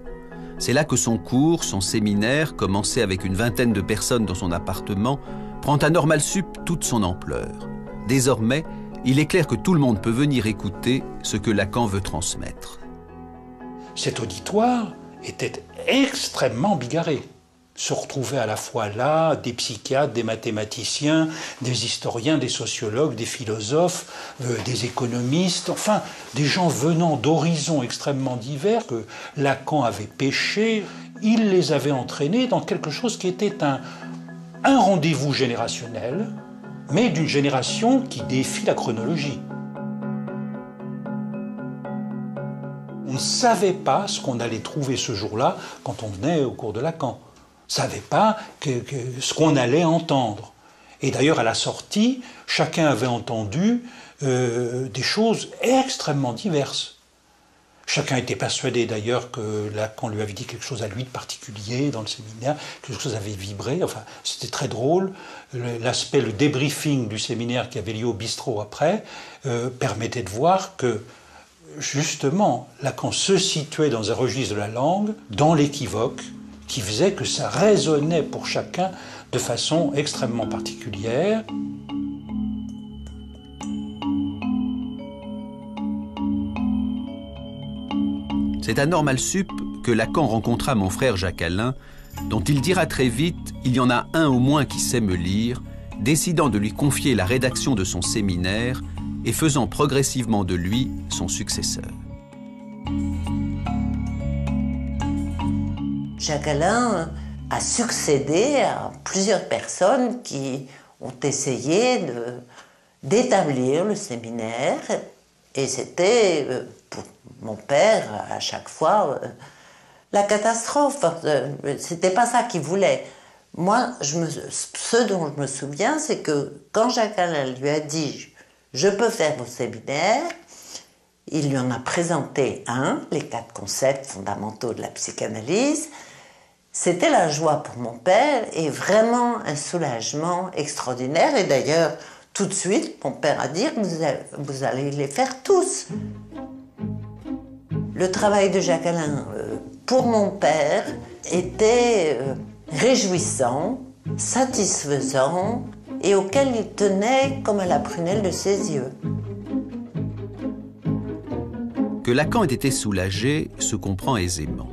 C'est là que son cours, son séminaire, commencé avec une vingtaine de personnes dans son appartement, prend à Normal Sup toute son ampleur. Désormais, il est clair que tout le monde peut venir écouter ce que Lacan veut transmettre. Cet auditoire était extrêmement bigarré. Se retrouvaient à la fois là des psychiatres, des mathématiciens, des historiens, des sociologues, des philosophes, des économistes, enfin des gens venant d'horizons extrêmement divers que Lacan avait pêchés. Il les avait entraînés dans quelque chose qui était un rendez-vous générationnel, mais d'une génération qui défie la chronologie. On ne savait pas ce qu'on allait trouver ce jour-là quand on venait au cours de Lacan. On ne savait pas ce qu'on allait entendre. Et d'ailleurs, à la sortie, chacun avait entendu des choses extrêmement diverses. Chacun était persuadé d'ailleurs que Lacan lui avait dit quelque chose à lui de particulier dans le séminaire, quelque chose avait vibré, enfin c'était très drôle. Le débriefing du séminaire qui avait lieu au bistrot après permettait de voir que justement Lacan se situait dans un registre de la langue, dans l'équivoque, qui faisait que ça résonnait pour chacun de façon extrêmement particulière. C'est à Normal Sup que Lacan rencontra mon frère Jacques-Alain, dont il dira très vite « il y en a un au moins qui sait me lire », décidant de lui confier la rédaction de son séminaire et faisant progressivement de lui son successeur. Jacques-Alain a succédé à plusieurs personnes qui ont essayé d'établir le séminaire, et c'était pour mon père à chaque fois la catastrophe. C'était pas ça qu'il voulait. Moi, ce dont je me souviens, c'est que quand Jacques-Alain lui a dit « je peux faire vos séminaires », il lui en a présenté un, les 4 concepts fondamentaux de la psychanalyse. C'était la joie pour mon père et vraiment un soulagement extraordinaire. Et d'ailleurs, tout de suite, mon père a dit « vous allez les faire tous ». Le travail de Jacques-Alain, pour mon père, était réjouissant, satisfaisant et auquel il tenait comme à la prunelle de ses yeux. Que Lacan ait été soulagé se comprend aisément.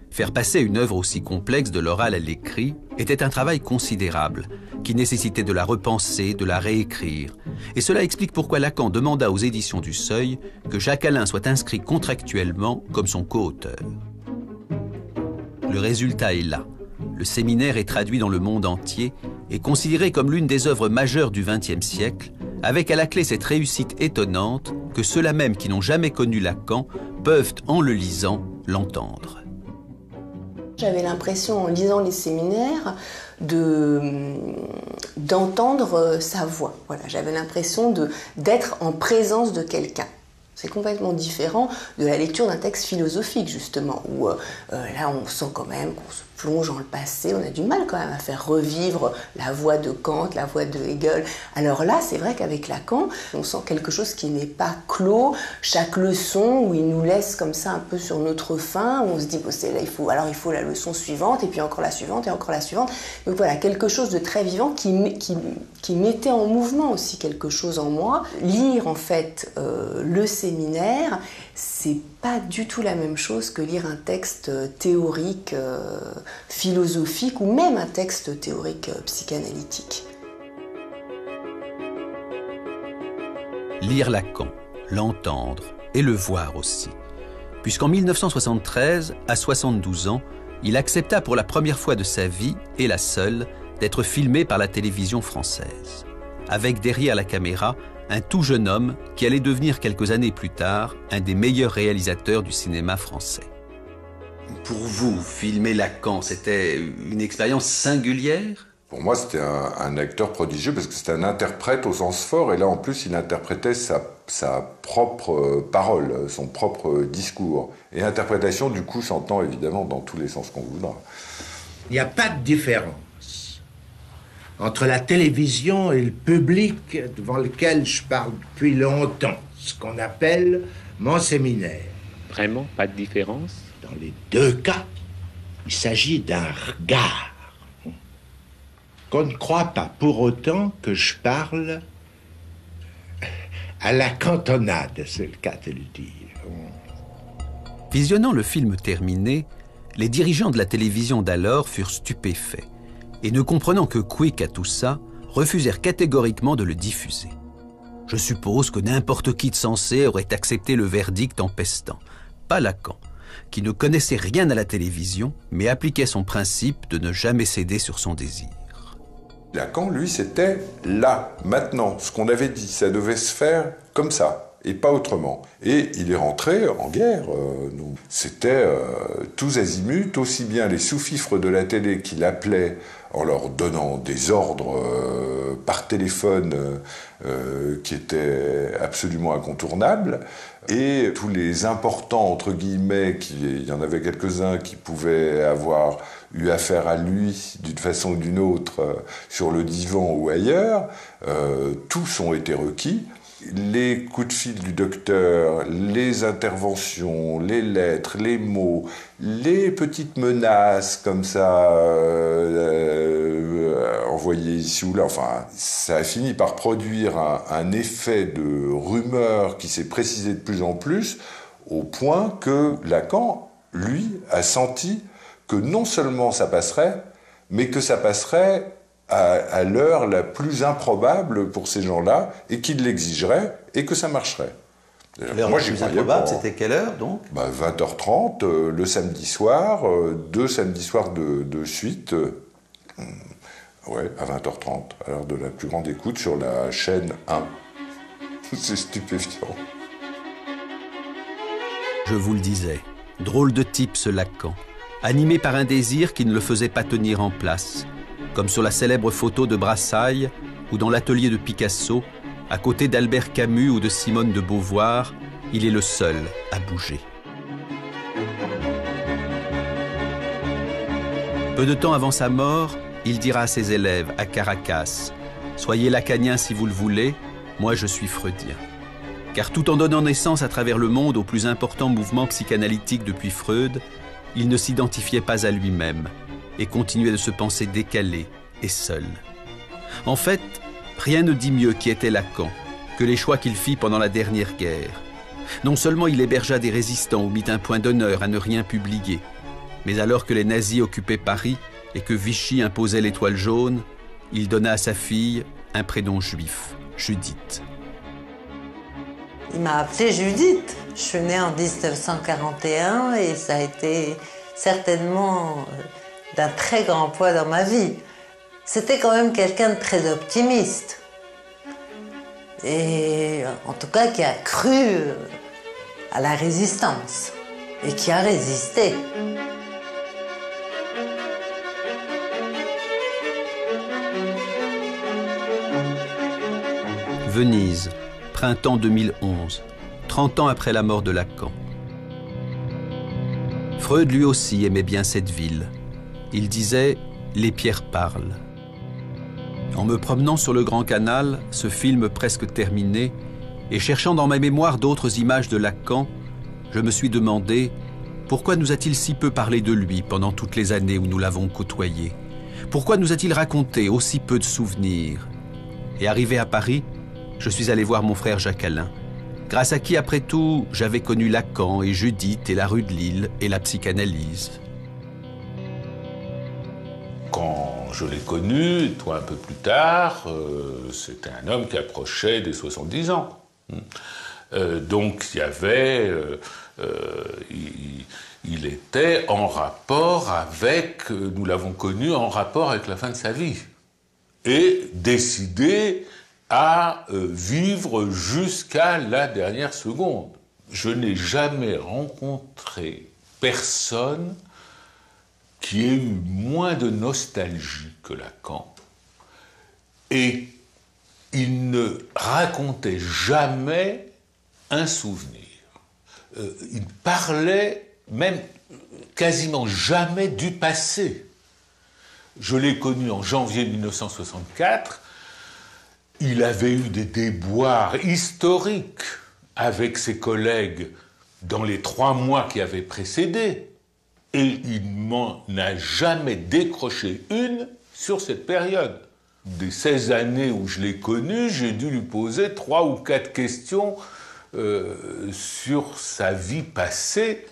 Faire passer une œuvre aussi complexe de l'oral à l'écrit était un travail considérable, qui nécessitait de la repenser, de la réécrire. Et cela explique pourquoi Lacan demanda aux éditions du Seuil que Jacques-Alain soit inscrit contractuellement comme son co-auteur. Le résultat est là. Le séminaire est traduit dans le monde entier et considéré comme l'une des œuvres majeures du XXe siècle, avec à la clé cette réussite étonnante que ceux-là même qui n'ont jamais connu Lacan peuvent, en le lisant, l'entendre. J'avais l'impression, en lisant les séminaires, d'entendre sa voix. Voilà, j'avais l'impression d'être en présence de quelqu'un. C'est complètement différent de la lecture d'un texte philosophique, justement, où là, on sent quand même qu'on se plonge dans le passé, on a du mal quand même à faire revivre la voix de Kant, la voix de Hegel. Alors là, c'est vrai qu'avec Lacan, on sent quelque chose qui n'est pas clos. Chaque leçon, où il nous laisse comme ça un peu sur notre faim, où on se dit, bon, là, il faut la leçon suivante, et puis encore la suivante, et encore la suivante. Donc voilà, quelque chose de très vivant qui mettait en mouvement aussi quelque chose en moi. Lire, en fait, le séminaire, c'est pas du tout la même chose que lire un texte théorique, philosophique, ou même un texte théorique psychanalytique. Lire Lacan, l'entendre et le voir aussi. Puisqu'en 1973, à 72 ans, il accepta pour la première fois de sa vie, et la seule, d'être filmé par la télévision française. Avec derrière la caméra, un tout jeune homme qui allait devenir quelques années plus tard un des meilleurs réalisateurs du cinéma français. Pour vous, filmer Lacan, c'était une expérience singulière? Pour moi, c'était un acteur prodigieux parce que c'était un interprète au sens fort. Et là, en plus, il interprétait sa propre parole, son propre discours. Et interprétation, du coup, s'entend évidemment dans tous les sens qu'on voudra. Il n'y a pas de différence entre la télévision et le public devant lequel je parle depuis longtemps, ce qu'on appelle mon séminaire. Vraiment pas de différence? Dans les deux cas, il s'agit d'un regard. Qu'on ne croit pas pour autant que je parle à la cantonade, c'est le cas de le dire. Visionnant le film terminé, les dirigeants de la télévision d'alors furent stupéfaits et, ne comprenant que quic à tout ça, refusèrent catégoriquement de le diffuser. Je suppose que n'importe qui de sensé aurait accepté le verdict en pestant. Pas Lacan, qui ne connaissait rien à la télévision, mais appliquait son principe de ne jamais céder sur son désir. Lacan, lui, c'était là, maintenant. Ce qu'on avait dit, ça devait se faire comme ça, et pas autrement. Et il est rentré en guerre. C'était tous azimuts, aussi bien les sous-fifres de la télé qui l'appelaient en leur donnant des ordres par téléphone qui étaient absolument incontournables, et tous les importants, entre guillemets, il y en avait quelques-uns qui pouvaient avoir eu affaire à lui d'une façon ou d'une autre sur le divan ou ailleurs, tous ont été requis. Les coups de fil du docteur, les interventions, les lettres, les mots, les petites menaces comme ça envoyées ici ou là, enfin, ça a fini par produire un effet de rumeur qui s'est précisé de plus en plus, au point que Lacan, lui, a senti que non seulement ça passerait, mais que ça passerait à l'heure la plus improbable pour ces gens-là, et qu'ils l'exigeraient, et que ça marcherait. L'heure la plus improbable, c'était quelle heure, donc? 20h30, le samedi soir, 2 samedis soirs de suite, ouais, à 20h30, à l'heure de la plus grande écoute sur la chaîne 1. C'est stupéfiant. Je vous le disais, drôle de type ce Lacan, animé par un désir qui ne le faisait pas tenir en place, comme sur la célèbre photo de Brassailles ou dans l'atelier de Picasso, à côté d'Albert Camus ou de Simone de Beauvoir, il est le seul à bouger. Peu de temps avant sa mort, il dira à ses élèves à Caracas « Soyez lacanien si vous le voulez, moi je suis freudien ». Car tout en donnant naissance à travers le monde au plus important mouvement psychanalytique depuis Freud, il ne s'identifiait pas à lui-même et continuait de se penser décalé et seul. En fait, rien ne dit mieux qui était Lacan que les choix qu'il fit pendant la dernière guerre. Non seulement il hébergea des résistants ou mit un point d'honneur à ne rien publier, mais alors que les nazis occupaient Paris et que Vichy imposait l'étoile jaune, il donna à sa fille un prénom juif, Judith. Il m'a appelée Judith. Je suis née en 1941 et ça a été certainement d'un très grand poids dans ma vie. C'était quand même quelqu'un de très optimiste. Et en tout cas qui a cru à la résistance et qui a résisté. Venise, printemps 2011, 30 ans après la mort de Lacan. Freud lui aussi aimait bien cette ville. Il disait « Les pierres parlent ». En me promenant sur le Grand Canal, ce film presque terminé, et cherchant dans ma mémoire d'autres images de Lacan, je me suis demandé pourquoi nous a-t-il si peu parlé de lui pendant toutes les années où nous l'avons côtoyé? Pourquoi nous a-t-il raconté aussi peu de souvenirs? Et arrivé à Paris, je suis allé voir mon frère Jacques-Alain, grâce à qui, après tout, j'avais connu Lacan et Judith et la rue de Lille et la psychanalyse. Quand je l'ai connu, toi un peu plus tard, c'était un homme qui approchait des 70 ans. Donc il y avait... il était en rapport avec... Nous l'avons connu en rapport avec la fin de sa vie. Et décidé à vivre jusqu'à la dernière seconde. Je n'ai jamais rencontré personne qui ait eu moins de nostalgie que Lacan, et il ne racontait jamais un souvenir. Il parlait même quasiment jamais du passé. Je l'ai connu en janvier 1964, il avait eu des déboires historiques avec ses collègues dans les 3 mois qui avaient précédé, et il m'en a jamais décroché une sur cette période. Des 16 années où je l'ai connu, j'ai dû lui poser 3 ou 4 questions sur sa vie passée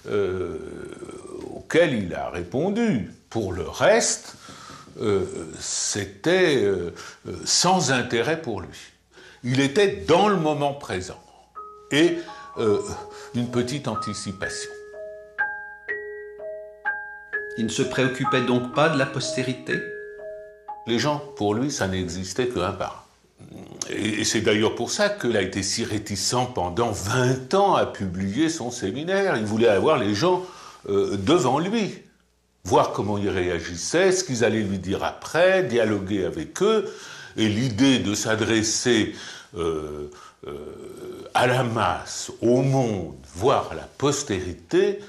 auxquelles il a répondu. Pour le reste, c'était sans intérêt pour lui. Il était dans le moment présent. Et une petite anticipation. Il ne se préoccupait donc pas de la postérité? Les gens, pour lui, ça n'existait qu'un par un. Et c'est d'ailleurs pour ça qu'il a été si réticent pendant 20 ans à publier son séminaire. Il voulait avoir les gens devant lui, voir comment ils réagissaient, ce qu'ils allaient lui dire après, dialoguer avec eux. Et l'idée de s'adresser à la masse, au monde, voire à la postérité,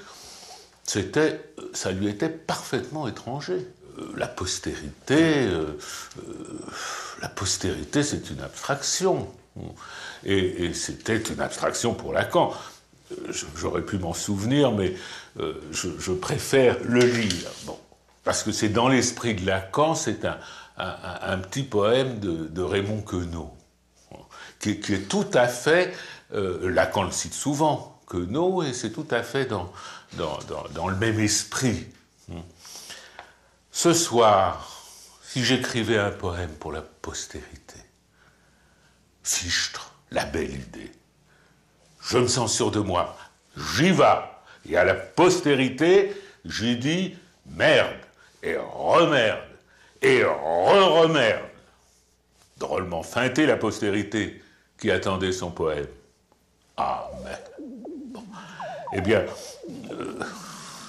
ça lui était parfaitement étranger. La postérité, c'est une abstraction. Et c'était une abstraction pour Lacan. J'aurais pu m'en souvenir, mais je préfère le lire. Bon, parce que c'est dans l'esprit de Lacan, c'est un petit poème de Raymond Queneau, qui est tout à fait... Lacan le cite souvent, Queneau, et c'est tout à fait dans le même esprit. Ce soir, si j'écrivais un poème pour la postérité, Fichtre, la belle idée, je me sens sûr de moi, j'y vais, et à la postérité, j'y dis merde, et remerde, et re-remerde. Drôlement feinté la postérité qui attendait son poème. Ah, mais... Bon. Eh bien,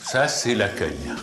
ça c'est lacanien.